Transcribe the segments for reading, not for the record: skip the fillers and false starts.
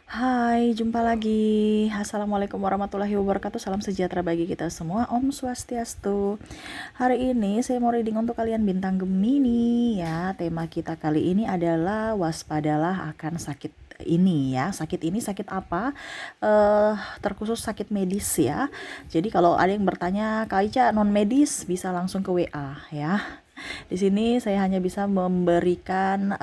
Hai, jumpa lagi. Assalamualaikum warahmatullahi wabarakatuh. Salam sejahtera bagi kita semua. Om Swastiastu. Hari ini saya mau reading untuk kalian bintang Gemini ya. Tema kita kali ini adalah waspadalah akan sakit ini ya. Sakit ini sakit apa? Terkhusus sakit medis ya. Jadi kalau ada yang bertanya, Kak Ica non medis, bisa langsung ke WA ya. Di sini saya hanya bisa memberikan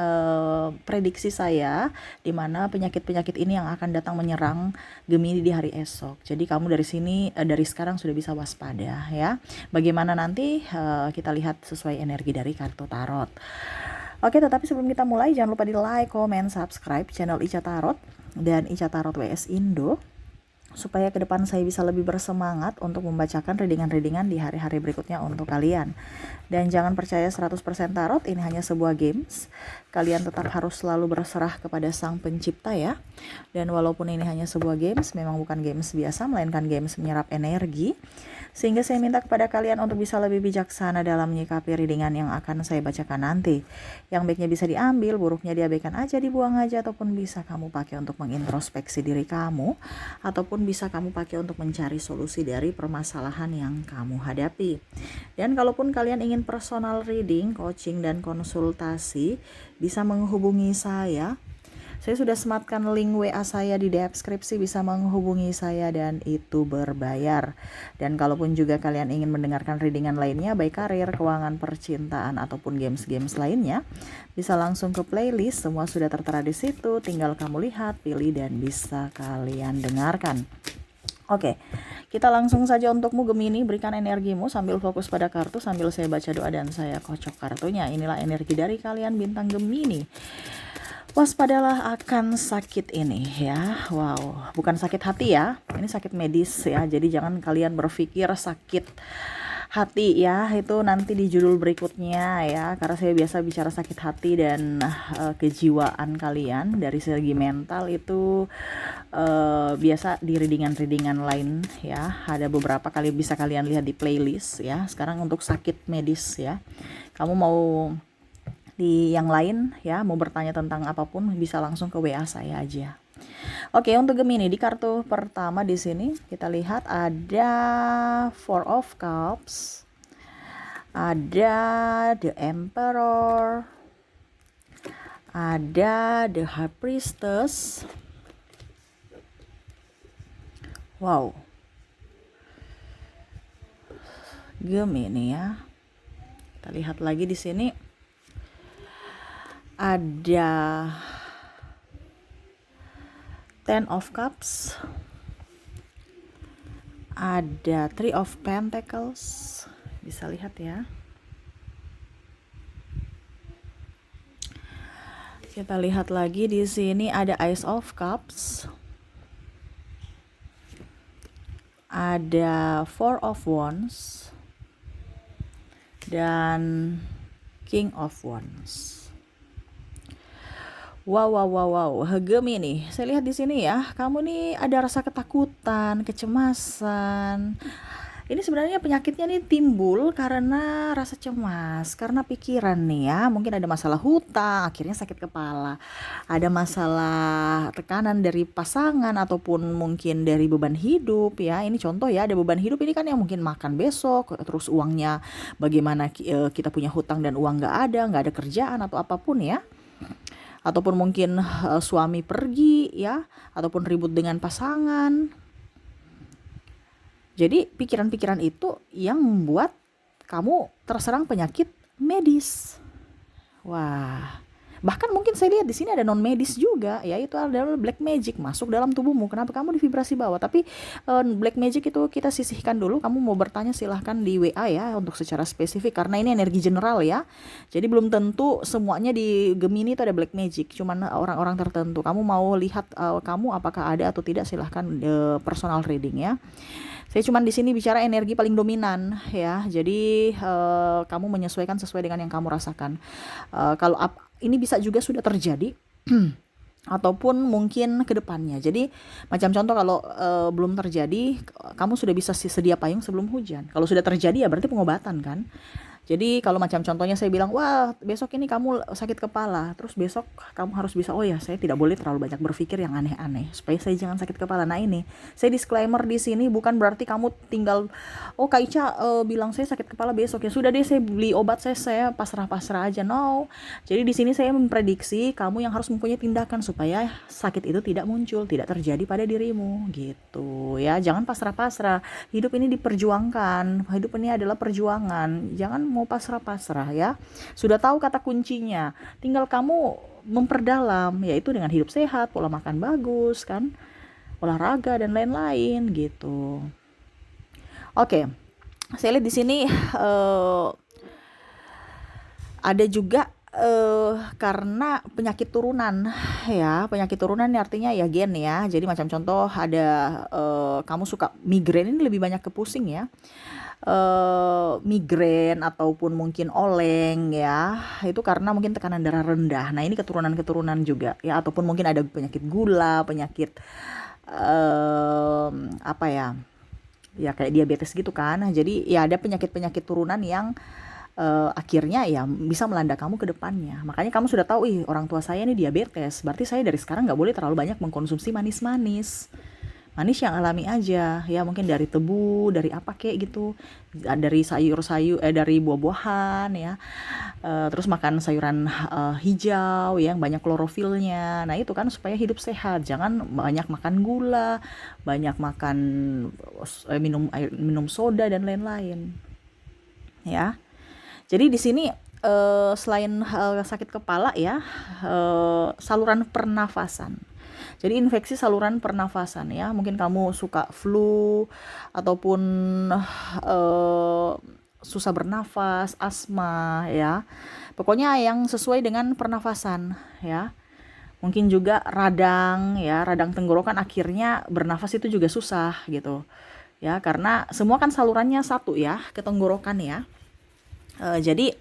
prediksi saya di mana penyakit-penyakit ini yang akan datang menyerang Gemini di hari esok. Jadi kamu dari sekarang sudah bisa waspada ya. Bagaimana nanti kita lihat sesuai energi dari kartu tarot. Oke, tetapi sebelum kita mulai jangan lupa di like, comment, subscribe channel Ica Tarot dan Ica Tarot WS Indo supaya ke depan saya bisa lebih bersemangat untuk membacakan readingan-readingan di hari-hari berikutnya untuk kalian. Dan jangan percaya 100% tarot, ini hanya sebuah games. Kalian tetap harus selalu berserah kepada Sang Pencipta ya. Dan walaupun ini hanya sebuah games, memang bukan games biasa, melainkan games menyerap energi. Sehingga saya minta kepada kalian untuk bisa lebih bijaksana dalam menyikapi readingan yang akan saya bacakan nanti. Yang baiknya bisa diambil, buruknya diabaikan aja, dibuang aja, ataupun bisa kamu pakai untuk mengintrospeksi diri kamu, ataupun bisa kamu pakai untuk mencari solusi dari permasalahan yang kamu hadapi. Dan kalaupun kalian ingin personal reading, coaching, dan konsultasi, bisa menghubungi saya. Saya sudah sematkan link WA saya di deskripsi, bisa menghubungi saya dan itu berbayar. Dan kalaupun juga kalian ingin mendengarkan readingan lainnya, baik karir, keuangan, percintaan, ataupun games-games lainnya, bisa langsung ke playlist, semua sudah tertera di situ, tinggal kamu lihat, pilih, dan bisa kalian dengarkan. Oke, kita langsung saja untukmu Gemini, berikan energimu sambil fokus pada kartu, sambil saya baca doa dan saya kocok kartunya. Inilah energi dari kalian bintang Gemini. Waspadalah akan sakit ini ya. Wow, bukan sakit hati ya. Ini sakit medis ya. Jadi jangan kalian berpikir sakit hati ya. Itu nanti di judul berikutnya ya. Karena saya biasa bicara sakit hati dan kejiwaan kalian dari segi mental itu biasa di readingan-readingan lain ya. Ada beberapa kali bisa kalian lihat di playlist ya. Sekarang untuk sakit medis ya. Kamu mau di yang lain ya, mau bertanya tentang apapun bisa langsung ke WA saya aja. Oke, untuk Gemini di kartu pertama di sini kita lihat ada Four of Cups, ada The Emperor, ada The High Priestess. Wow, Gemini ya. Kita lihat lagi di sini ada Ten of Cups, ada Three of Pentacles, bisa lihat ya. Kita lihat lagi di sini ada Ace of Cups, ada Four of Wands, dan King of Wands. Wow, Gemini. Saya lihat di sini ya, kamu nih ada rasa ketakutan, kecemasan. Ini sebenarnya penyakitnya nih timbul karena rasa cemas, karena pikiran nih ya. Mungkin ada masalah hutang, akhirnya sakit kepala. Ada masalah tekanan dari pasangan ataupun mungkin dari beban hidup ya. Ini contoh ya, ada beban hidup ini kan yang mungkin makan besok, terus uangnya bagaimana kita punya hutang dan uang nggak ada kerjaan atau apapun ya. Ataupun mungkin suami pergi ya, ataupun ribut dengan pasangan. Jadi pikiran-pikiran itu yang membuat kamu terserang penyakit medis. Wah, bahkan mungkin saya lihat di sini ada non medis juga, yaitu adalah black magic masuk dalam tubuhmu. Kenapa kamu di vibrasi bawah? Tapi black magic itu kita sisihkan dulu. Kamu mau bertanya silahkan di WA ya untuk secara spesifik karena ini energi general ya. Jadi belum tentu semuanya di Gemini itu ada black magic. Cuman orang-orang tertentu. Kamu mau lihat kamu apakah ada atau tidak, silahkan personal reading ya. Saya cuma di sini bicara energi paling dominan ya. Jadi kamu menyesuaikan sesuai dengan yang kamu rasakan. Kalau ini bisa juga sudah terjadi ataupun mungkin ke depannya. Jadi macam contoh kalau belum terjadi, kamu sudah bisa sedia payung sebelum hujan. Kalau sudah terjadi ya berarti pengobatan kan. Jadi kalau macam contohnya saya bilang, wah besok ini kamu sakit kepala, terus besok kamu harus bisa, oh ya saya tidak boleh terlalu banyak berpikir yang aneh-aneh supaya saya jangan sakit kepala. Nah ini, saya disclaimer di sini bukan berarti kamu tinggal, oh Kak Ica bilang saya sakit kepala besok ya sudah deh saya beli obat, saya pasrah-pasrah aja. No, jadi di sini saya memprediksi kamu yang harus mempunyai tindakan supaya sakit itu tidak muncul, tidak terjadi pada dirimu gitu ya. Jangan pasrah-pasrah. Hidup ini diperjuangkan. Hidup ini adalah perjuangan. Jangan mau pasrah-pasrah ya. Sudah tahu kata kuncinya. Tinggal kamu memperdalam, yaitu dengan hidup sehat, pola makan bagus kan, olahraga dan lain-lain gitu. Oke. Saya lihat di sini ada juga karena penyakit turunan ya. Penyakit turunan ini artinya ya gen ya. Jadi macam contoh ada kamu suka migrain, ini lebih banyak ke pusing ya. Migrain ataupun mungkin oleng ya, itu karena mungkin tekanan darah rendah. Nah ini keturunan-keturunan juga ya, ataupun mungkin ada penyakit gula, penyakit apa ya, ya kayak diabetes gitu kan. Nah, jadi ya ada penyakit-penyakit turunan yang akhirnya ya bisa melanda kamu ke depannya. Makanya kamu sudah tahu, orang tua saya ini diabetes, berarti saya dari sekarang nggak boleh terlalu banyak mengkonsumsi manis-manis. Manis yang alami aja ya, mungkin dari tebu, dari apa kayak gitu, dari sayur-sayur, dari buah-buahan ya. Terus makan sayuran hijau yang banyak klorofilnya. Nah itu kan supaya hidup sehat. Jangan banyak makan gula, banyak makan minum soda dan lain-lain ya. Jadi di sini selain sakit kepala ya, saluran pernafasan. Jadi infeksi saluran pernafasan ya, mungkin kamu suka flu ataupun susah bernafas, asma ya. Pokoknya yang sesuai dengan pernafasan ya. Mungkin juga radang ya, radang tenggorokan, akhirnya bernafas itu juga susah gitu. Ya, karena semua kan salurannya satu ya, ke tenggorokan ya. Jadi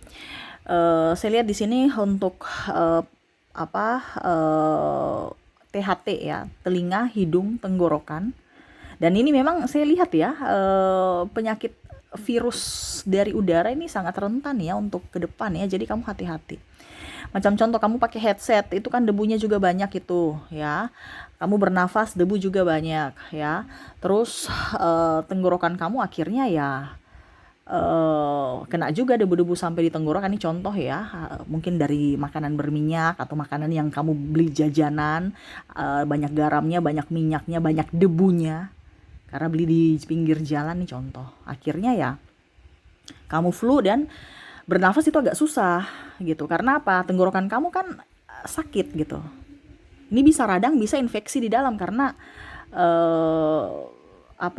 saya lihat di sini untuk THT ya, telinga, hidung, tenggorokan. Dan ini memang saya lihat ya, penyakit virus dari udara ini sangat rentan ya untuk ke depan ya. Jadi kamu hati-hati. Macam contoh kamu pakai headset, itu kan debunya juga banyak itu ya. Kamu bernafas, debu juga banyak ya. Terus tenggorokan kamu akhirnya ya kena juga debu-debu sampai di tenggorokan. Ini contoh ya, mungkin dari makanan berminyak atau makanan yang kamu beli jajanan, banyak garamnya, banyak minyaknya, banyak debunya, karena beli di pinggir jalan nih contoh. Akhirnya ya kamu flu dan bernafas itu agak susah gitu. Karena apa? Tenggorokan kamu kan sakit gitu. Ini bisa radang, bisa infeksi di dalam karena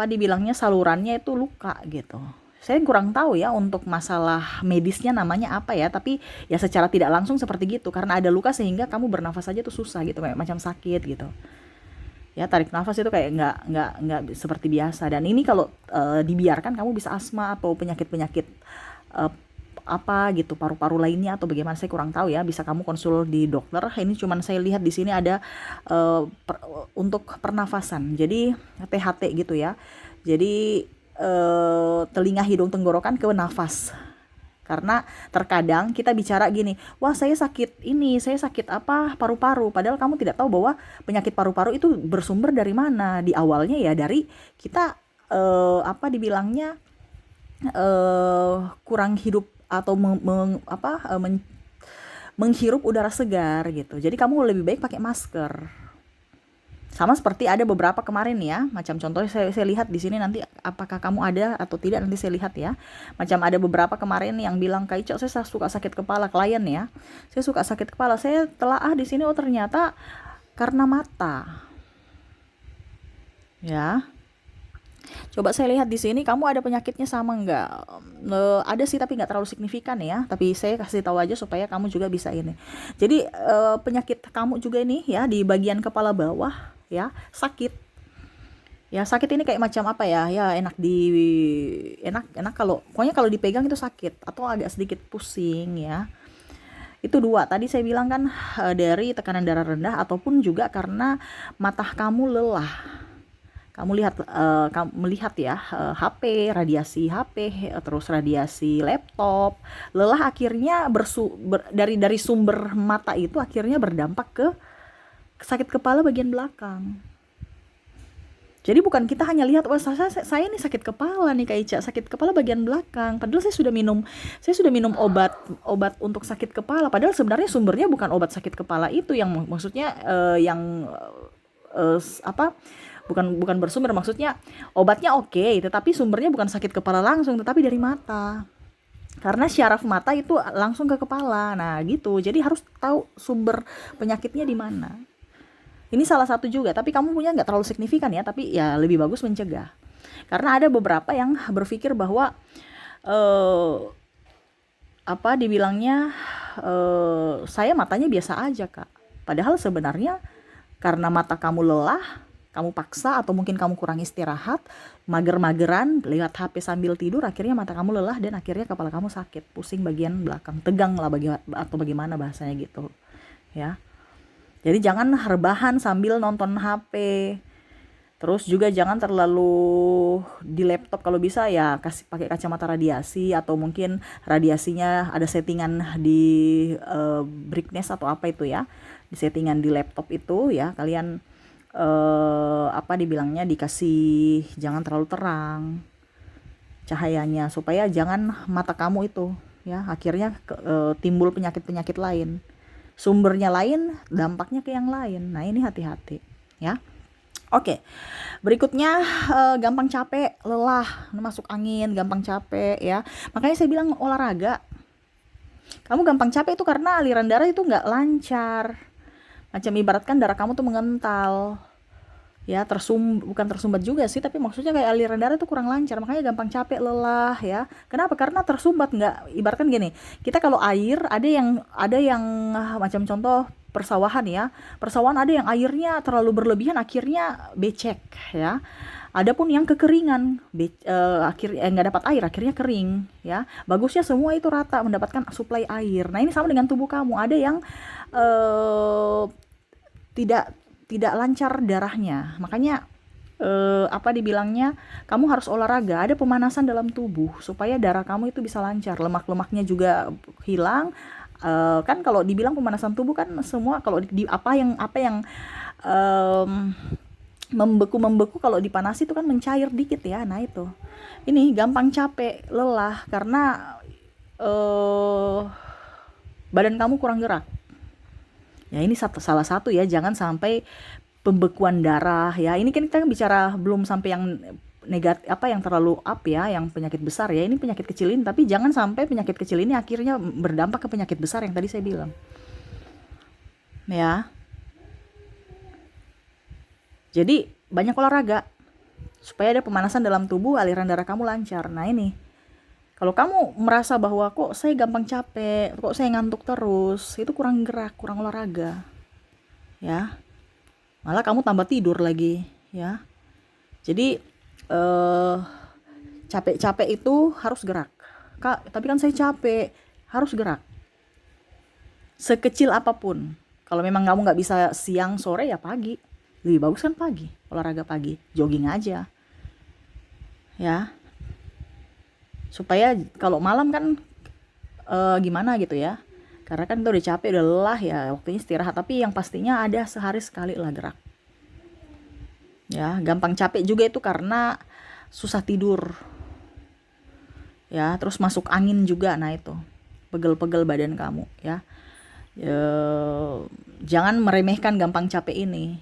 dibilangnya salurannya itu luka gitu. Saya kurang tahu ya untuk masalah medisnya namanya apa ya, tapi ya secara tidak langsung seperti gitu, karena ada luka sehingga kamu bernafas aja tuh susah gitu, kayak macam sakit gitu. Ya tarik nafas itu kayak nggak seperti biasa. Dan ini kalau dibiarkan kamu bisa asma atau penyakit-penyakit apa gitu, paru-paru lainnya atau bagaimana, saya kurang tahu ya. Bisa kamu konsul di dokter. Ini cuman saya lihat di sini ada untuk pernafasan. Jadi THT gitu ya. Jadi telinga, hidung, tenggorokan ke nafas. Karena terkadang kita bicara gini, wah saya sakit ini, saya sakit apa, paru-paru. Padahal kamu tidak tahu bahwa penyakit paru-paru itu bersumber dari mana. Di awalnya ya dari kita dibilangnya kurang hidup atau menghirup udara segar gitu. Jadi kamu lebih baik pakai masker. Sama seperti ada beberapa kemarin ya, macam contohnya saya lihat di sini, nanti apakah kamu ada atau tidak nanti saya lihat ya. Macam ada beberapa kemarin yang bilang, Kak Ica saya suka sakit kepala, klien ya. Saya suka sakit kepala, saya telaah di sini, oh ternyata karena mata. Ya. Coba saya lihat di sini, kamu ada penyakitnya sama nggak? Ada sih tapi nggak terlalu signifikan ya. Tapi saya kasih tahu aja supaya kamu juga bisa ini. Jadi penyakit kamu juga ini ya di bagian kepala bawah ya, sakit. Ya sakit ini kayak macam apa ya? Ya enak kalau pokoknya kalau dipegang itu sakit atau agak sedikit pusing ya. Itu dua. Tadi saya bilang kan dari tekanan darah rendah ataupun juga karena mata kamu lelah. Kamu lihat kamu melihat ya, HP, radiasi HP, terus radiasi laptop, lelah akhirnya dari sumber mata itu akhirnya berdampak ke sakit kepala bagian belakang. Jadi bukan kita hanya lihat, wah saya nih sakit kepala nih Kak Ica, sakit kepala bagian belakang. Padahal saya sudah minum obat untuk sakit kepala. Padahal sebenarnya sumbernya bukan obat sakit kepala itu, yang maksudnya yang apa? Bukan bersumber, maksudnya obatnya oke, tetapi sumbernya bukan sakit kepala langsung, tetapi dari mata. Karena syaraf mata itu langsung ke kepala. Nah, gitu. Jadi harus tahu sumber penyakitnya di mana. Ini salah satu juga, tapi kamu punya nggak terlalu signifikan ya, tapi ya lebih bagus mencegah. Karena ada beberapa yang berpikir bahwa eh, apa dibilangnya, saya matanya biasa aja Kak. Padahal sebenarnya karena mata kamu lelah, kamu paksa atau mungkin kamu kurang istirahat, mager-mageran, lihat HP sambil tidur, akhirnya mata kamu lelah dan akhirnya kepala kamu sakit, pusing bagian belakang, tegang lah atau bagaimana bahasanya gitu, ya. Jadi jangan rebahan sambil nonton HP. Terus juga jangan terlalu di laptop, kalau bisa ya kasih pakai kacamata radiasi, atau mungkin radiasinya ada settingan di brightness atau apa itu ya. Di settingan di laptop itu ya, kalian apa dibilangnya, dikasih jangan terlalu terang cahayanya, supaya jangan mata kamu itu ya akhirnya timbul penyakit-penyakit lain. Sumbernya lain, dampaknya ke yang lain. Nah, ini hati-hati ya. Oke. Berikutnya gampang capek, lelah, masuk angin, gampang capek ya. Makanya saya bilang olahraga. Kamu gampang capek itu karena aliran darah itu nggak lancar. Macam ibaratkan darah kamu tuh mengental. Ya, bukan tersumbat juga sih, tapi maksudnya kayak aliran darah itu kurang lancar, makanya gampang capek, lelah ya. Kenapa? Karena tersumbat. Nggak, ibaratkan gini, kita kalau air ada yang macam contoh persawahan ya, persawahan ada yang airnya terlalu berlebihan akhirnya becek ya. Adapun yang kekeringan, akhirnya nggak dapat air, akhirnya kering ya. Bagusnya semua itu rata mendapatkan suplai air. Nah, ini sama dengan tubuh kamu, ada yang eh, tidak tidak lancar darahnya. Makanya apa dibilangnya, kamu harus olahraga, ada pemanasan dalam tubuh supaya darah kamu itu bisa lancar, lemak-lemaknya juga hilang. Kan kalau dibilang pemanasan tubuh kan semua, kalau apa yang membeku kalau dipanasi itu kan mencair dikit ya. Nah, itu. Ini gampang capek, lelah karena eh badan kamu kurang gerak. Ya, ini salah satu ya, jangan sampai pembekuan darah ya. Ini kan kita bicara belum sampai yang negatif, apa yang terlalu up ya, yang penyakit besar ya. Ini penyakit kecil ini, tapi jangan sampai penyakit kecil ini akhirnya berdampak ke penyakit besar yang tadi saya bilang. Ya. Jadi banyak olahraga supaya ada pemanasan dalam tubuh, aliran darah kamu lancar. Nah, ini. Kalau kamu merasa bahwa kok saya gampang capek, kok saya ngantuk terus, itu kurang gerak, kurang olahraga. Ya. Malah kamu tambah tidur lagi, ya. Jadi capek-capek itu harus gerak. Kak, tapi kan saya capek, harus gerak. Sekecil apapun. Kalau memang kamu nggak bisa siang, sore, ya pagi. Lebih bagus kan pagi, olahraga pagi, jogging aja. Ya. Supaya kalau malam kan gimana gitu ya. Karena kan itu udah capek, udah lelah ya, waktunya istirahat. Tapi yang pastinya ada sehari sekali lah gerak. Ya, gampang capek juga itu karena susah tidur. Ya, terus masuk angin juga. Nah, itu. Pegel-pegel badan kamu ya. Jangan meremehkan gampang capek ini.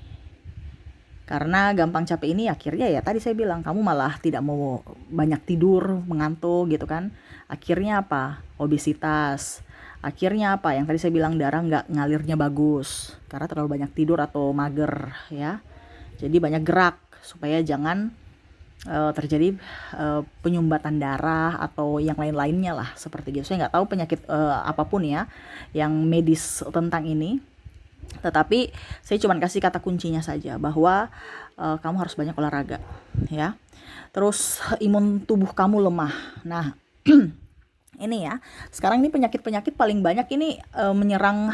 Karena gampang capek ini akhirnya ya tadi saya bilang, kamu malah tidak mau banyak tidur, mengantuk gitu kan. Akhirnya apa? Obesitas. Akhirnya apa? Yang tadi saya bilang, darah nggak ngalirnya bagus karena terlalu banyak tidur atau mager ya. Jadi banyak gerak supaya jangan terjadi penyumbatan darah atau yang lain-lainnya lah seperti gitu. Saya nggak tahu penyakit apapun ya yang medis tentang ini. Tetapi saya cuma kasih kata kuncinya saja bahwa kamu harus banyak olahraga ya. Terus imun tubuh kamu lemah. Nah, ini ya. Sekarang ini penyakit-penyakit paling banyak ini menyerang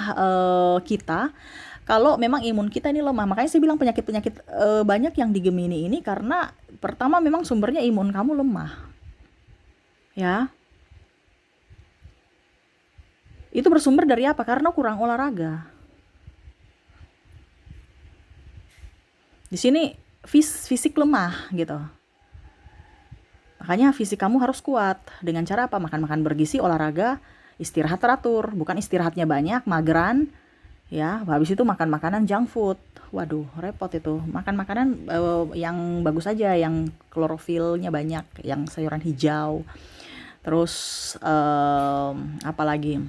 kita kalau memang imun kita ini lemah. Makanya saya bilang penyakit-penyakit banyak yang di Gemini ini karena pertama memang sumbernya imun kamu lemah. Ya. Itu bersumber dari apa? Karena kurang olahraga. Di sini fisik lemah gitu. Makanya fisik kamu harus kuat. Dengan cara apa? Makan-makan bergizi, olahraga, istirahat teratur. Bukan istirahatnya banyak, mageran. Ya, habis itu makan makanan junk food. Waduh, repot itu. Makan makanan yang bagus aja, yang klorofilnya banyak, yang sayuran hijau. Terus apa lagi?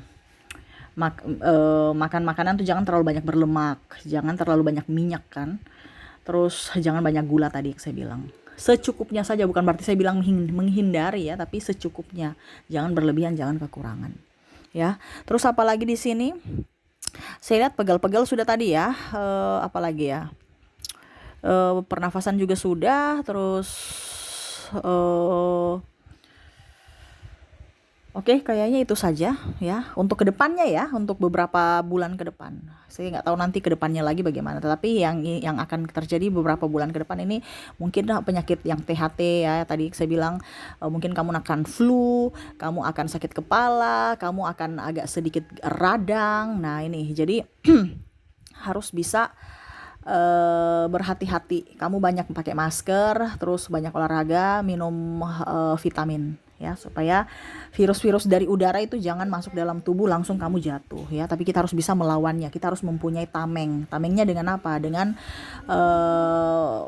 Makan makanan tuh jangan terlalu banyak berlemak, jangan terlalu banyak minyak kan. Terus jangan banyak gula tadi yang saya bilang. Secukupnya saja, bukan berarti saya bilang menghindari ya, tapi secukupnya. Jangan berlebihan, jangan kekurangan. Ya. Terus apa lagi di sini? Saya lihat pegal-pegal sudah tadi ya. Apalagi ya? Pernafasan juga sudah. Terus oke, kayaknya itu saja ya untuk kedepannya ya, untuk beberapa bulan ke depan. Saya nggak tahu nanti kedepannya lagi bagaimana. Tetapi yang akan terjadi beberapa bulan ke depan ini mungkin penyakit yang THT ya. Tadi saya bilang mungkin kamu akan flu, kamu akan sakit kepala, kamu akan agak sedikit radang. Nah ini jadi harus bisa berhati-hati. Kamu banyak pakai masker, terus banyak olahraga, minum vitamin ya, supaya virus-virus dari udara itu jangan masuk dalam tubuh langsung kamu jatuh ya. Tapi kita harus bisa melawannya. Kita harus mempunyai tameng. Tamengnya dengan apa? Dengan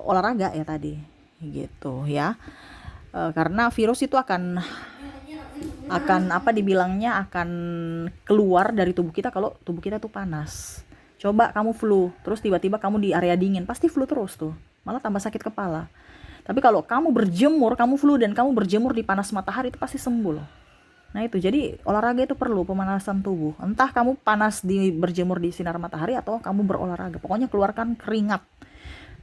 olahraga ya tadi gitu ya. Karena virus itu akan apa dibilangnya akan keluar dari tubuh kita kalau tubuh kita tuh panas. Coba kamu flu, terus tiba-tiba kamu di area dingin, pasti flu terus tuh. Malah tambah sakit kepala. Tapi kalau kamu berjemur, kamu flu dan kamu berjemur di panas matahari, itu pasti sembuh loh. Nah itu, jadi olahraga itu perlu pemanasan tubuh. Entah kamu panas berjemur di sinar matahari atau kamu berolahraga. Pokoknya keluarkan keringat.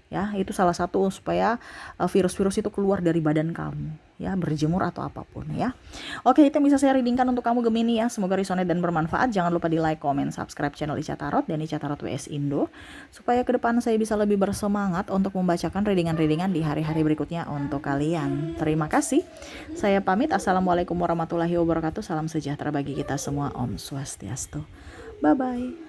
Ya, itu salah satu supaya virus-virus itu keluar dari badan kamu. Ya, berjemur atau apapun ya. Oke, itu yang bisa saya readingkan untuk kamu Gemini ya. Semoga resonate dan bermanfaat. Jangan lupa di like, comment, subscribe channel Ica Tarot dan Ica Tarot WS Indo. Supaya ke depan saya bisa lebih bersemangat untuk membacakan readingan-readingan di hari-hari berikutnya untuk kalian. Terima kasih. Saya pamit. Assalamualaikum warahmatullahi wabarakatuh. Salam sejahtera bagi kita semua. Om Swastiastu. Bye-bye.